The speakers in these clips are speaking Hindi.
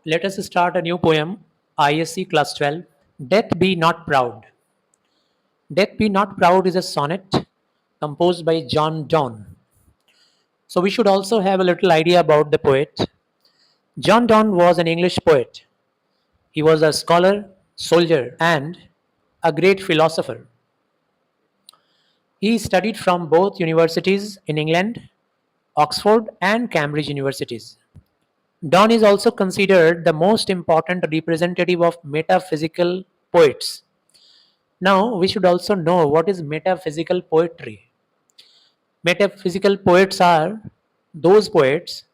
Let us start a new poem, ISC Class 12. Death Be Not Proud. Death Be Not Proud is a sonnet composed by John Donne. So we should also have a little idea about the poet. John Donne was an English poet. He was a scholar, soldier, and a great philosopher. He studied from both universities in England, Oxford and Cambridge universities. Donne is also considered the most important representative of metaphysical poets. Now, we should also know what is metaphysical poetry. Metaphysical poets are those poets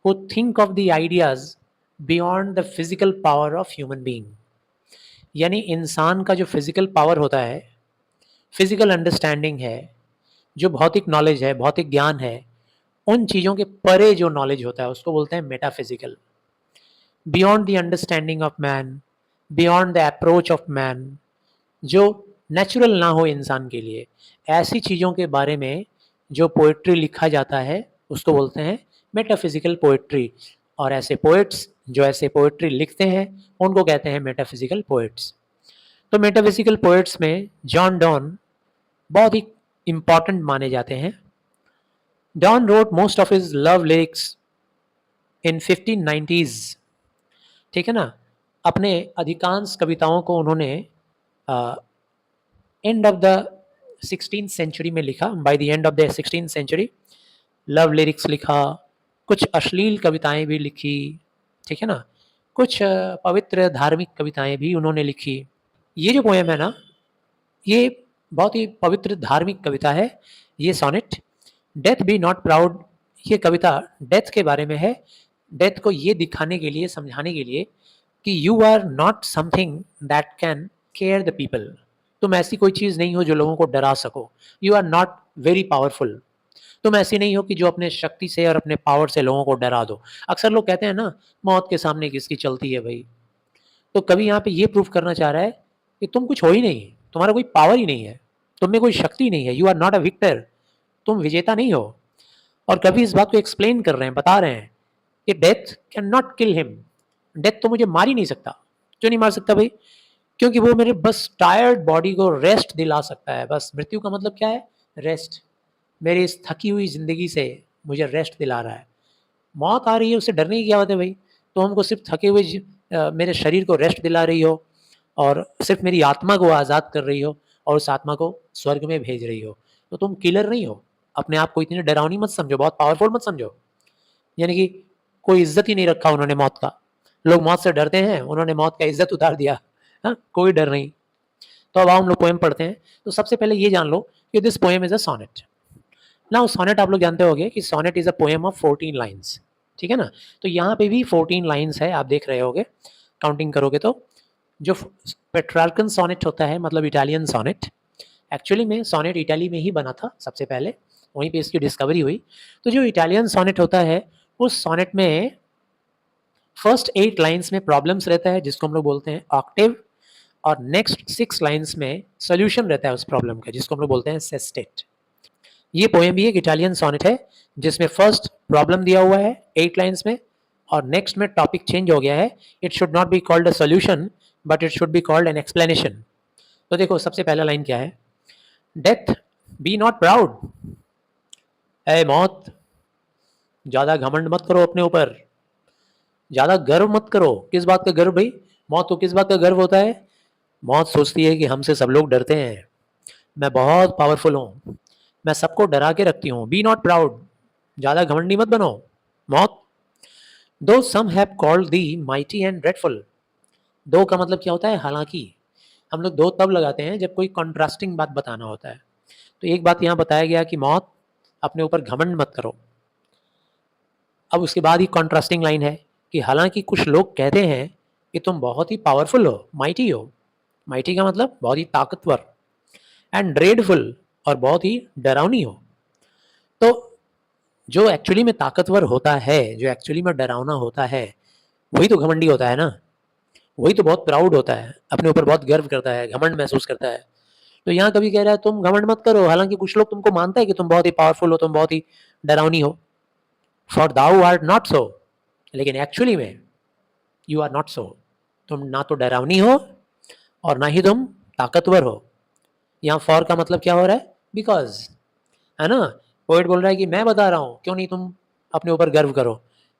who think of the ideas beyond the physical power of human being. यानी इंसान का जो फिजिकल पावर होता है, फिजिकल अंडरस्टैंडिंग है, जो भौतिक नॉलेज है, भौतिक ज्ञान है, उन चीज़ों के परे जो नॉलेज होता है उसको बोलते हैं metaphysical. Beyond the understanding of man, beyond the approach of man, जो नेचुरल ना हो इंसान के लिए, ऐसी चीज़ों के बारे में जो पोइट्री लिखा जाता है उसको बोलते हैं मेटाफिजिकल पोइट्री. और ऐसे पोइट्स जो ऐसे पोइट्री लिखते हैं उनको कहते हैं मेटाफिजिकल पोइट्स. तो मेटाफिजिकल पोइट्स में जॉन डॉन बहुत ही इम्पॉर्टेंट माने जाते हैं. Donne wrote most of his love lyrics in 1590s. ठीक है ना. अपने अधिकांश कविताओं को उन्होंने and of the 16th century में लिखा. By the end of the 16th century love lyrics लिखा, कुछ अश्लील कविताएं भी लिखी. ठीक है ना. कुछ पवित्र धार्मिक कविताएं भी उन्होंने लिखी. ये जो पोएम है ना, ये बहुत ही पवित्र धार्मिक कविता है. ये sonnet death be not proud, ये कविता डेथ के बारे में है. डेथ को ये दिखाने के लिए, समझाने के लिए कि you are not something that can care the people. तुम ऐसी कोई चीज़ नहीं हो जो लोगों को डरा सको. You are not very powerful. तुम ऐसी नहीं हो कि जो अपने शक्ति से और अपने पावर से लोगों को डरा दो. अक्सर लोग कहते हैं ना, मौत के सामने किसकी चलती है भाई. तो कभी यहाँ पे ये प्रूफ करना चाह रहा है कि तुम कुछ हो ही नहीं, तुम्हारा कोई पावर ही नहीं है, तुम में कोई शक्ति नहीं है. You are not a victor, तुम विजेता नहीं हो. और कभी इस बात को एक्सप्लेन कर रहे हैं, बता रहे हैं कि death can not kill him. Death तो मुझे मार ही नहीं सकता. क्यों नहीं मार सकता भाई? क्योंकि वो मेरे बस टायर्ड बॉडी को रेस्ट दिला सकता है. बस मृत्यु का मतलब क्या है? रेस्ट. मेरी इस थकी हुई ज़िंदगी से मुझे रेस्ट दिला रहा है. मौत आ रही है, उससे डरने की क्या बात है भाई. तो हमको सिर्फ थके हुए मेरे शरीर को रेस्ट दिला रही हो और सिर्फ मेरी आत्मा को आज़ाद कर रही हो और उस आत्मा को स्वर्ग में भेज रही हो. तो तुम किलर नहीं हो. अपने आप को इतनी डरावनी मत समझो, बहुत पावरफुल मत समझो. यानी कि कोई इज्जत ही नहीं रखा उन्होंने मौत का. लोग मौत से डरते हैं, उन्होंने मौत का इज्जत उतार दिया. हाँ, कोई डर नहीं. तो अब हम लोग पोएम पढ़ते हैं. तो सबसे पहले ये जान लो कि this poem is a sonnet. Now sonnet आप लोग जानते होंगे कि sonnet is a poem of 14 lines. ठीक है ना. तो यहाँ पे भी 14 लाइन्स है, आप देख रहे होगे. काउंटिंग करोगे तो जो पेट्रार्कन सोनेट होता है, मतलब इटालियन सोनेट, एक्चुअली में सोनेट इटाली में ही बना था सबसे पहले, वहीं पे इसकी डिस्कवरी हुई. तो जो इटालियन सोनेट होता है उस सोनेट में फर्स्ट 8 लाइन्स में प्रॉब्लम्स रहता है जिसको हम लोग बोलते हैं ऑक्टेव, और नेक्स्ट 6 लाइन्स में सोल्यूशन रहता है उस प्रॉब्लम का जिसको हम लोग बोलते हैं सेस्टेट. ये पोएम भी एक इटालियन सोनेट है जिसमें फर्स्ट प्रॉब्लम दिया हुआ है 8 लाइन्स में और नेक्स्ट में टॉपिक चेंज हो गया है. It should not be called a solution but it should be called an explanation. तो देखो सबसे पहला लाइन क्या है. Death be not proud. ए मौत, ज़्यादा घमंड मत करो अपने ऊपर, ज़्यादा गर्व मत करो. किस बात का गर्व भाई? मौत को किस बात का गर्व होता है? मौत सोचती है कि हमसे सब लोग डरते हैं, मैं बहुत पावरफुल हूँ, मैं सबको डरा के रखती हूँ. बी नॉट प्राउड, ज़्यादा घमंडी मत बनो मौत. Though some have called thee mighty and dreadful. Though का मतलब क्या होता है? हालांकि. हम लोग दो तब लगाते हैं जब कोई कॉन्ट्रास्टिंग बात बताना होता है. तो एक बात यहाँ बताया गया कि मौत, अपने ऊपर घमंड मत करो. अब उसके बाद ही कॉन्ट्रास्टिंग लाइन है कि हालांकि कुछ लोग कहते हैं कि तुम बहुत ही पावरफुल हो, माइटी हो. माइटी का मतलब बहुत ही ताकतवर. एंड ड्रेडफुल, और बहुत ही डरावनी हो. तो जो एक्चुअली में ताकतवर होता है, जो एक्चुअली में डरावना होता है, वही तो घमंडी होता है ना. वही तो बहुत प्राउड होता है, अपने ऊपर बहुत गर्व करता है, घमंड महसूस करता है. तो यहाँ कभी कह रहा है तुम घमंड मत करो, हालांकि कुछ लोग तुमको मानता है कि तुम बहुत ही पावरफुल हो, तुम बहुत ही डरावनी हो. For thou art not so. लेकिन एक्चुअली में यू आर नॉट सो। तुम ना तो डरावनी हो और ना ही तुम ताकतवर हो। यहाँ फॉर का मतलब क्या हो रहा है? बिकॉज, है ना। पोएट बोल रहा है कि मैं बता रहा हूँ, क्यों नहीं तुम अपने ऊपर गर्व करो,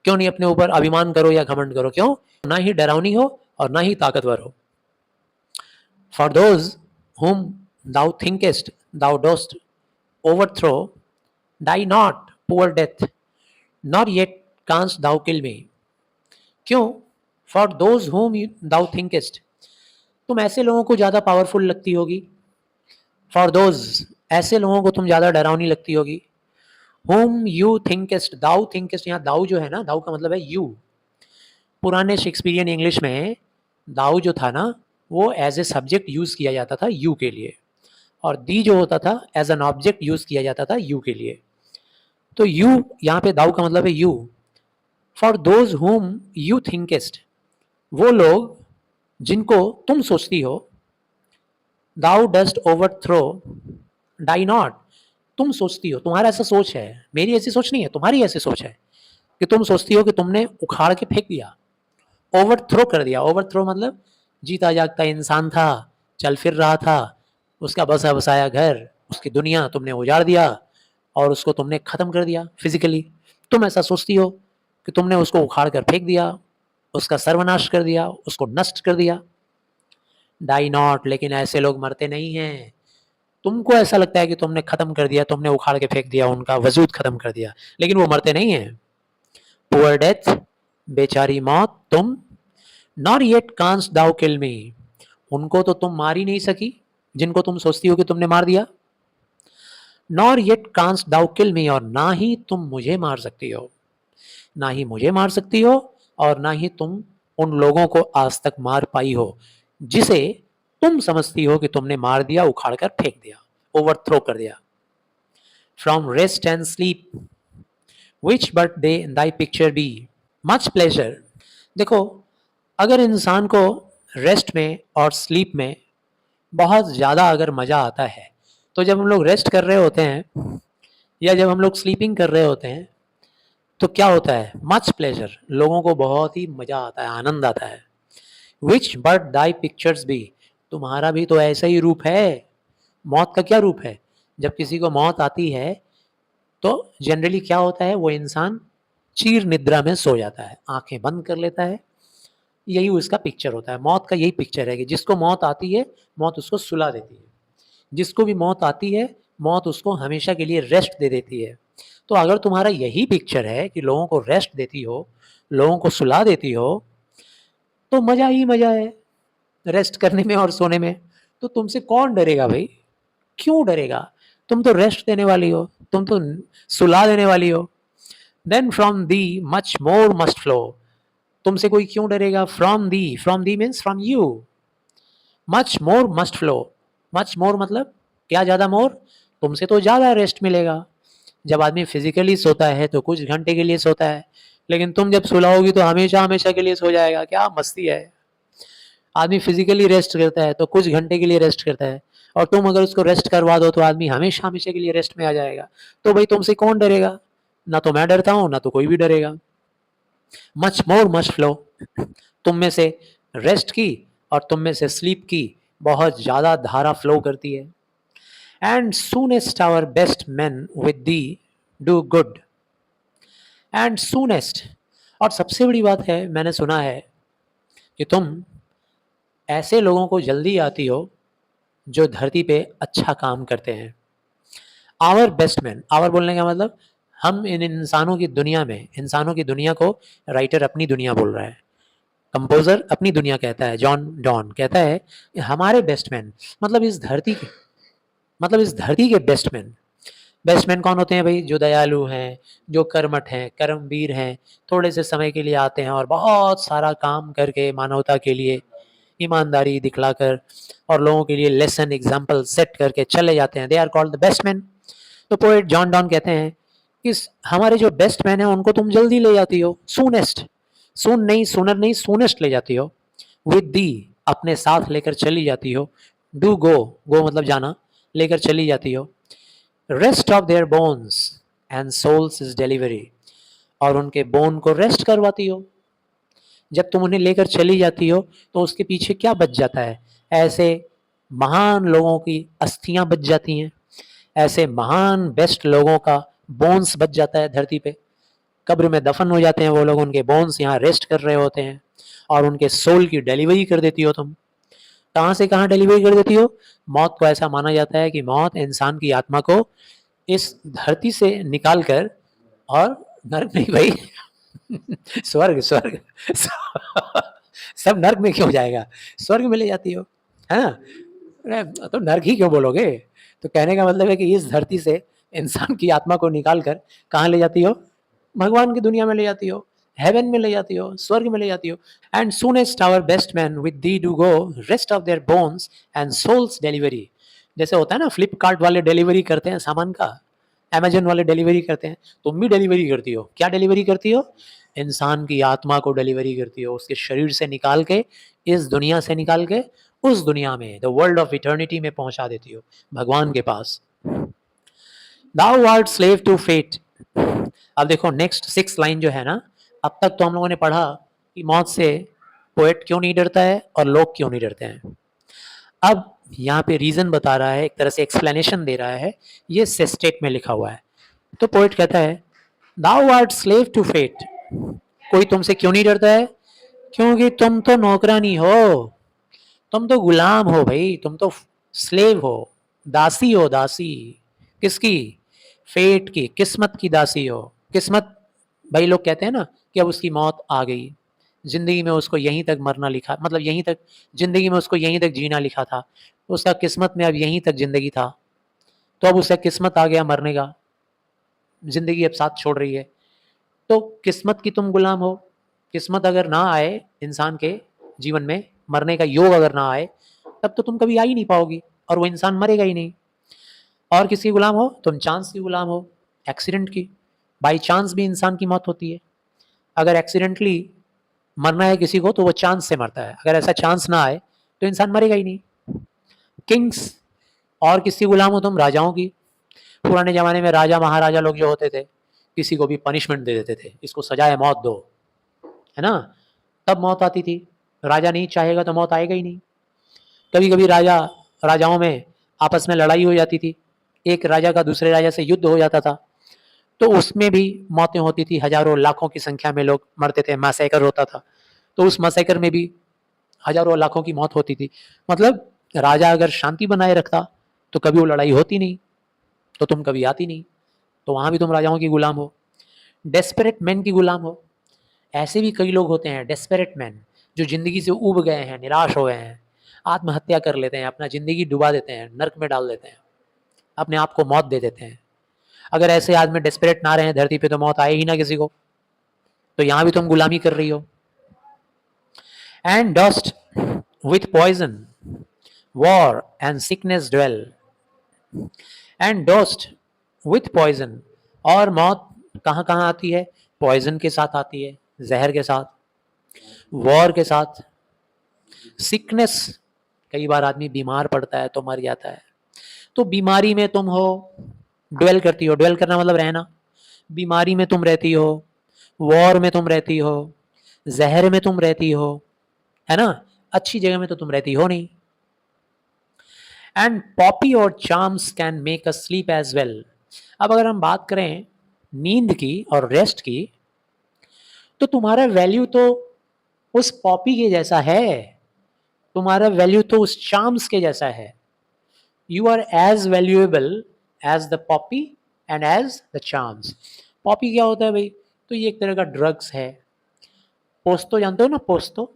क्यों नहीं अपने ऊपर अभिमान करो या घमंड करो? क्यों? ना ही डरावनी हो और ना ही ताकतवर हो। For those whom thou thinkest thou dost overthrow, die not, poor death, nor yet canst thou kill me। क्यों? For those whom thou thinkest, तुम ऐसे लोगों को ज्यादा पावरफुल लगती होगी। फॉर दोज, ऐसे लोगों को तुम ज्यादा डरावनी लगती होगी। whom you thinkest, thou thinkest, यहाँ दाऊ जो है ना, दाऊ का मतलब है you। पुराने शेक्सपियरियन इंग्लिश में दाऊ जो था ना, वो एज ए सब्जेक्ट यूज किया जाता था यू के लिए, और दी जो होता था एज एन ऑब्जेक्ट यूज किया जाता था यू के लिए। तो यू यहाँ पे दाऊ का मतलब है you. For those whom you thinkest, वो लोग जिनको तुम सोचती हो। Thou dost overthrow, die not, तुम सोचती हो, तुम्हारा ऐसा सोच है, मेरी ऐसी सोच नहीं है, तुम्हारी ऐसी सोच है कि तुम सोचती हो कि तुमने उखाड़ के फेंक दिया, ओवर थ्रो कर दिया। ओवर थ्रो मतलब जीता जागता इंसान था, चल फिर रहा था, उसका बसा बसाया घर, उसकी दुनिया तुमने उजाड़ दिया और उसको तुमने खत्म कर दिया फिजिकली। तुम ऐसा सोचती हो कि तुमने उसको उखाड़ कर फेंक दिया, उसका सर्वनाश कर दिया, उसको नष्ट कर दिया। डाई नॉट, लेकिन ऐसे लोग मरते नहीं हैं। तुमको ऐसा लगता है कि तुमने खत्म कर दिया, तुमने उखाड़ के फेंक दिया, उनका वजूद खत्म कर दिया, लेकिन वो मरते नहीं हैं। पुअर डेथ, बेचारी मौत तुम। नॉट येट कांस्ट दाउ किल मी, उनको तो तुम मार ही नहीं सकी जिनको तुम सोचती हो कि तुमने मार दिया। नॉर येट कांस्ट दाउ किल मी, और ना ही तुम मुझे मार सकती हो, ना ही मुझे मार सकती हो, और ना ही तुम उन लोगों को आज तक मार पाई हो जिसे तुम समझती हो कि तुमने मार दिया, उखाड़ कर फेंक दिया, ओवरथ्रो कर दिया। From rest and sleep which but the thy picture be, much pleasure. देखो, अगर इंसान को रेस्ट में और स्लीप में बहुत ज़्यादा अगर मज़ा आता है, तो जब हम लोग रेस्ट कर रहे होते हैं या जब हम लोग स्लीपिंग कर रहे होते हैं, तो क्या होता है? मच प्लेजर, लोगों को बहुत ही मज़ा आता है, आनंद आता है। विच बट दाई पिक्चर्स बी, तुम्हारा भी तो ऐसा ही रूप है। मौत का क्या रूप है? जब किसी को मौत आती है तो जनरली क्या होता है, वो इंसान चीर निद्रा में सो जाता है, आंखें बंद कर लेता है। यही उसका पिक्चर होता है, मौत का यही पिक्चर है कि जिसको मौत आती है, मौत उसको सुला देती है। जिसको भी मौत आती है, मौत उसको हमेशा के लिए रेस्ट दे देती है। तो अगर तुम्हारा यही पिक्चर है कि लोगों को रेस्ट देती हो, लोगों को सुला देती हो, तो मज़ा ही मज़ा है रेस्ट करने में और सोने में। तो तुमसे कौन डरेगा भाई? क्यों डरेगा? तुम तो रेस्ट देने वाली हो, तुम तो सुला देने वाली हो। Then from thee much more must flow, तुमसे कोई क्यों डरेगा? From thee means from you. Much more must flow, much more मतलब क्या ज़्यादा मोर? तुमसे तो ज़्यादा रेस्ट मिलेगा। जब आदमी फिजिकली सोता है तो कुछ घंटे के लिए सोता है, लेकिन तुम जब सुलाओगी तो हमेशा हमेशा के लिए सो जाएगा। क्या मस्ती है! आदमी फिजिकली रेस्ट करता है तो कुछ घंटे के लिए रेस्ट करता है, और तुम अगर उसको रेस्ट करवा दो तो आदमी हमेशा हमेशा के लिए रेस्ट में आ जाएगा। तो भाई तुमसे कौन डरेगा? ना तो मैं डरता हूँ, ना तो कोई भी डरेगा। मच मोर मस्ट फ्लो, तुम में से रेस्ट की और तुम में से स्लीप की बहुत ज़्यादा धारा फ्लो करती है। And soonest our best man with thee do good, and soonest, और सबसे बड़ी बात है, मैंने सुना है कि तुम ऐसे लोगों को जल्दी आती हो जो धरती पे अच्छा काम करते हैं। आवर बेस्ट मैन, आवर बोलने का मतलब हम इन इंसानों की दुनिया में, इंसानों की दुनिया को राइटर अपनी दुनिया बोल रहा है, कंपोजर अपनी दुनिया कहता है, जॉन डॉन कहता है कि हमारे बेस्टमैन, मतलब इस धरती के, मतलब इस धरती के बेस्टमैन। बेस्टमैन कौन होते हैं भाई? जो दयालु हैं, जो कर्मठ हैं, कर्मवीर हैं, थोड़े से समय के लिए आते हैं और बहुत सारा काम करके मानवता के लिए ईमानदारी दिखलाकर और लोगों के लिए लेसन एग्जाम्पल सेट करके चले जाते हैं। They are called the best man. तो पोएट जॉन डॉन कहते हैं कि हमारे जो बेस्ट मैन है उनको तुम जल्दी ले जाती हो, सूनेस्ट, सून नहीं, सूनर नहीं, सूनेस्ट ले जाती हो। विद दी, अपने साथ लेकर चली जाती हो। डू गो, गो मतलब जाना, लेकर चली जाती हो। Rest of their bones and souls is delivery, और उनके बोन को रेस्ट करवाती हो। जब तुम उन्हें लेकर चली जाती हो तो उसके पीछे क्या बच जाता है? ऐसे महान लोगों की अस्थियां बच जाती हैं, ऐसे महान बेस्ट लोगों का बोन्स बच जाता है धरती पे, कब्र में दफन हो जाते हैं वो लोग, उनके बोन्स यहाँ रेस्ट कर रहे होते हैं और उनके सोल की डिलीवरी कर देती हो तुम। कहाँ से कहाँ डिलीवरी कर देती हो? मौत को ऐसा माना जाता है कि मौत इंसान की आत्मा को इस धरती से निकाल कर, और नर्क नहीं भाई स्वर्ग स्वर्ग सब नर्क में क्यों जाएगा, स्वर्ग में ले जाती हो, है ना? अरे तो नर्क ही क्यों बोलोगे? तो कहने का मतलब है कि इस धरती से इंसान की आत्मा को निकाल कर कहाँ ले जाती हो? भगवान की दुनिया में ले जाती हो, हेवन में ले जाती हो, स्वर्ग में ले जाती हो। And soonest our best man with thee do go rest of their bones and souls delivery. जैसे होता है ना, फ्लिपकार्ट वाले डिलीवरी करते हैं सामान का, अमेजन वाले डिलीवरी करते हैं, तुम भी डिलीवरी करती हो। क्या डिलीवरी करती हो? इंसान की आत्मा को डिलीवरी करती हो, उसके शरीर से निकाल के, इस दुनिया से निकाल के उस दुनिया में, द वर्ल्ड ऑफ इटर्निटी में पहुंचा देती हो, भगवान के पास। Thou art slave to fate। अब देखो नेक्स्ट 6 लाइन जो है ना, अब तक तो हम लोगों ने पढ़ा कि मौत से पोएट क्यों नहीं डरता है और लोग क्यों नहीं डरते हैं। अब यहाँ पे रीजन बता रहा है, एक तरह से एक्सप्लेनेशन दे रहा है, ये सेस्टेट में लिखा हुआ है। तो पोएट कहता है, thou art slave to fate. कोई तुमसे क्यों नहीं डरता है? क्योंकि तुम तो नौकरानी हो, तुम तो गुलाम हो भाई, तुम तो स्लेव हो, दासी हो, दासी। किसकी? फेट की, किस्मत की दासी हो। किस्मत, भाई लोग कहते हैं ना कि अब उसकी मौत आ गई, जिंदगी में उसको यहीं तक मरना लिखा, मतलब यहीं तक, जिंदगी में उसको यहीं तक जीना लिखा था, उसका किस्मत में अब यहीं तक जिंदगी था, तो अब उसका किस्मत आ गया मरने का, जिंदगी अब साथ छोड़ रही है। तो किस्मत की तुम गुलाम हो। किस्मत अगर ना आए इंसान के जीवन में, मरने का योग अगर ना आए, तब तो तुम कभी आ ही नहीं पाओगी और वो इंसान मरेगा ही नहीं। और किसकी गुलाम हो तुम? चांस की गुलाम हो, एक्सीडेंट की। बाई चांस भी इंसान की मौत होती है। अगर एक्सीडेंटली मरना है किसी को तो वो चांस से मरता है, अगर ऐसा चांस ना आए तो इंसान मरेगा ही नहीं। किंग्स, और किसकी गुलाम हो तुम? राजाओं की। पुराने जमाने में राजा महाराजा लोग जो होते थे, किसी को भी पनिशमेंट दे देते थे, इसको सजाए मौत दो, है ना? तब मौत आती थी। राजा नहीं चाहेगा तो मौत आएगा ही नहीं। कभी कभी राजाओं में आपस में लड़ाई हो जाती थी, एक राजा का दूसरे राजा से युद्ध हो जाता था, तो उसमें भी मौतें होती थी, हजारों लाखों की संख्या में लोग मरते थे, मैसेकर होता था, तो उस मैसेकर में भी हजारों लाखों की मौत होती थी। मतलब राजा अगर शांति बनाए रखता तो कभी वो लड़ाई होती नहीं, तो तुम कभी आती नहीं, तो वहां भी तुम राजाओं की गुलाम हो। डेस्परेट मैन की गुलाम हो। ऐसे भी कई लोग होते हैं डेस्परेट मैन, जो जिंदगी से उब गए हैं, निराश हो गए हैं, आत्महत्या कर लेते हैं, अपना जिंदगी डुबा देते हैं, नर्क में डाल देते हैं, अपने आप को मौत दे देते हैं। अगर ऐसे आदमी डेस्परेट ना रहे धरती पे तो मौत आए ही ना किसी को, तो यहां भी तुम गुलामी कर रही हो। And dost with poison war and sickness dwell. And dost with poison, और मौत कहाँ कहाँ आती है? पॉइजन के साथ आती है, जहर के साथ, वॉर के साथ, सिकनेस, कई बार आदमी बीमार पड़ता है तो मर जाता है, तो बीमारी में तुम हो, ड्वेल करती हो, ड्वेल करना मतलब रहना, बीमारी में तुम रहती हो, वॉर में तुम रहती हो, जहर में तुम रहती हो, है ना? अच्छी जगह में तो तुम रहती हो नहीं। And poppy or charms can make us sleep as well. अब अगर हम बात करें नींद की और रेस्ट की, तो तुम्हारा वैल्यू तो उस पॉपी के जैसा है, तुम्हारा वैल्यू तो उस चार्म्स के जैसा है। You are as valuable as the poppy and as the charms. Poppy क्या होता है भाई? तो ये एक तरह का ड्रग्स है। पोस्तो जानते हो ना? पोस्तो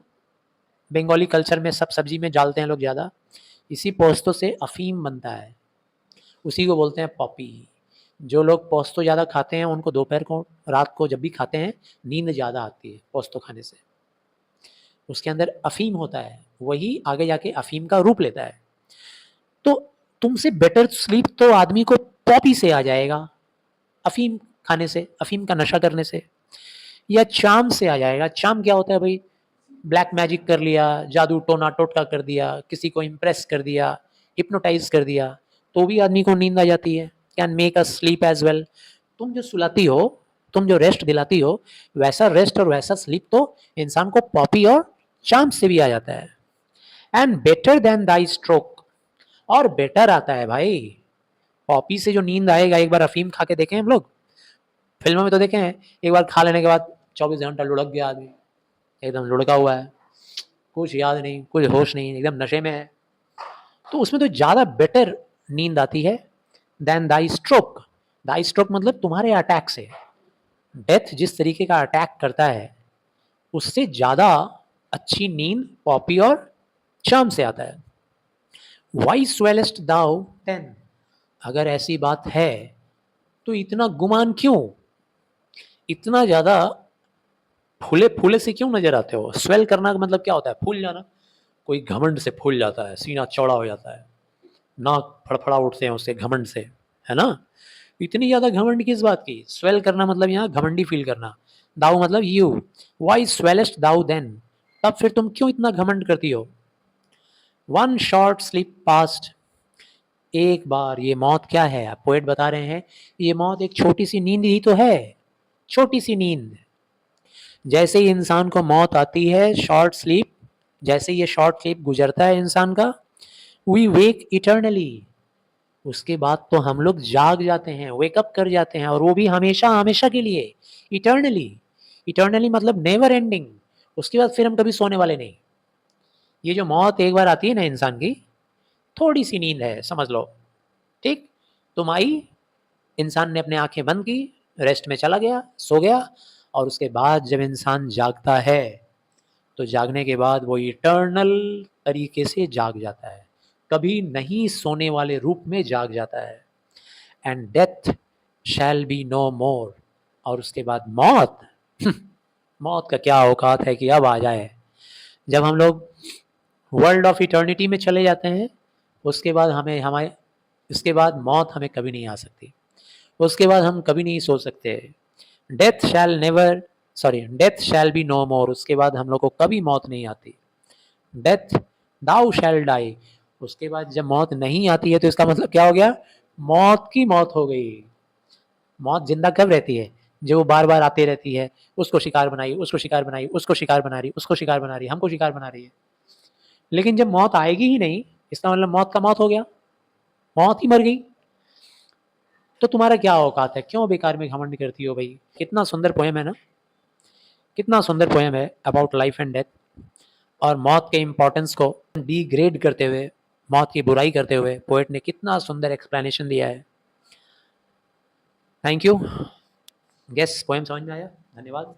बंगाली कल्चर में सब सब्जी में डालते हैं लोग ज़्यादा, इसी पोस्तो से अफीम बनता है, उसी को बोलते हैं पॉपी। जो लोग पोस्तो ज़्यादा खाते हैं उनको दोपहर को, रात को जब भी खाते हैं, नींद ज़्यादा आती है पोस्तो खाने से। उसके अंदर अफीम होता है, वही आगे जाके अफीम का रूप लेता है। तो तुमसे बेटर स्लीप तो आदमी को पॉपी से आ जाएगा, अफीम खाने से, अफीम का नशा करने से, या चाम से आ जाएगा। चाम क्या होता है भाई? ब्लैक मैजिक कर लिया, जादू टोना टोटका कर दिया, किसी को इम्प्रेस कर दिया, हिप्नोटाइज कर दिया, तो भी आदमी को नींद आ जाती है। Can make us sleep as well. तुम जो सुलाती हो तुम जो रेस्ट दिलाती हो वैसा रेस्ट और वैसा स्लीप तो इंसान को पॉपी और चार्म से भी आ जाता है। And better than Dai stroke, और बेटर आता है भाई पॉपी से जो नींद आएगा। एक बार अफीम खा के देखें हम लोग, फिल्मों में तो देखे हैं, एक बार खा लेने के बाद 24 घंटा लुढ़क गया आदमी, एकदम लुढ़का हुआ है, कुछ याद नहीं, कुछ होश नहीं, एकदम नशे में है। तो उसमें तो ज़्यादा बेटर नींद आती है देन दाई स्ट्रोक। दाई स्ट्रोक मतलब तुम्हारे अटैक से, डेथ जिस तरीके का अटैक करता है उससे ज़्यादा अच्छी नींद पॉपी और चार्म से आता है। वाई स्वेलेस्ट दाउ देन, अगर ऐसी बात है तो इतना गुमान क्यों, इतना ज़्यादा फूले फूले से क्यों नजर आते हो। स्वेल करना का मतलब क्या होता है, फूल जाना। कोई घमंड से फूल जाता है, सीना चौड़ा हो जाता है, नाक फड़फड़ा उठते हैं उससे घमंड से, है ना। इतनी ज़्यादा घमंड किस बात की। स्वेल करना मतलब यहाँ घमंडी फील करना। दाऊ मतलब यू, वाई स्वेलेस्ट दाऊ देन, तब फिर तुम क्यों इतना घमंड करती हो। वन शॉर्ट स्लीप पास्ट, एक बार, ये मौत क्या है, आप पोएट बता रहे हैं, ये मौत एक छोटी सी नींद ही तो है, छोटी सी नींद। जैसे ही इंसान को मौत आती है, शॉर्ट स्लीप, जैसे ये शॉर्ट स्लीप गुजरता है इंसान का, वी वेक इटर्नली, उसके बाद तो हम लोग जाग जाते हैं, वेकअप कर जाते हैं, और वो भी हमेशा हमेशा के लिए, इटर्नली। इटर्नली मतलब नेवर एंडिंग, उसके बाद फिर हम कभी सोने वाले नहीं। ये जो मौत एक बार आती है ना इंसान की, थोड़ी सी नींद है समझ लो, ठीक। तुम आई, इंसान ने अपने आंखें बंद की, रेस्ट में चला गया, सो गया, और उसके बाद जब इंसान जागता है तो जागने के बाद वो इटर्नल तरीके से जाग जाता है, कभी नहीं सोने वाले रूप में जाग जाता है। And death shall be no more, और उसके बाद मौत मौत का क्या औकात है कि अब आ जाए। जब हम लोग वर्ल्ड ऑफ इटर्निटी में चले जाते हैं, उसके बाद हमें हमारे उसके बाद मौत हमें कभी नहीं आ सकती, उसके बाद हम कभी नहीं सो सकते। Death shall never, sorry, death shall be no more, उसके बाद हम लोग को कभी मौत नहीं आती। डेथ दाउ शैल डाई, उसके बाद जब मौत नहीं आती है तो इसका मतलब क्या हो गया, मौत की मौत हो गई। मौत जिंदा कब रहती है, जो बार बार आती रहती है, उसको शिकार बनाई, उसको शिकार बनाई, उसको शिकार बना रही, उसको शिकार बना रही, हमको शिकार बना रही है। लेकिन जब मौत आएगी ही नहीं, इसका मतलब मौत का मौत हो गया, मौत ही मर गई। तो तुम्हारा क्या औकात है, क्यों बेकार में घमंड करती हो भाई। कितना सुंदर पोएम है ना, कितना सुंदर पोएम है अबाउट लाइफ एंड डेथ, और मौत के इम्पोर्टेंस को डिग्रेड करते हुए, मौत की बुराई करते हुए पोएट ने कितना सुंदर एक्सप्लेनेशन दिया है। Thank you. गेस पोएम समझ में आया, धन्यवाद।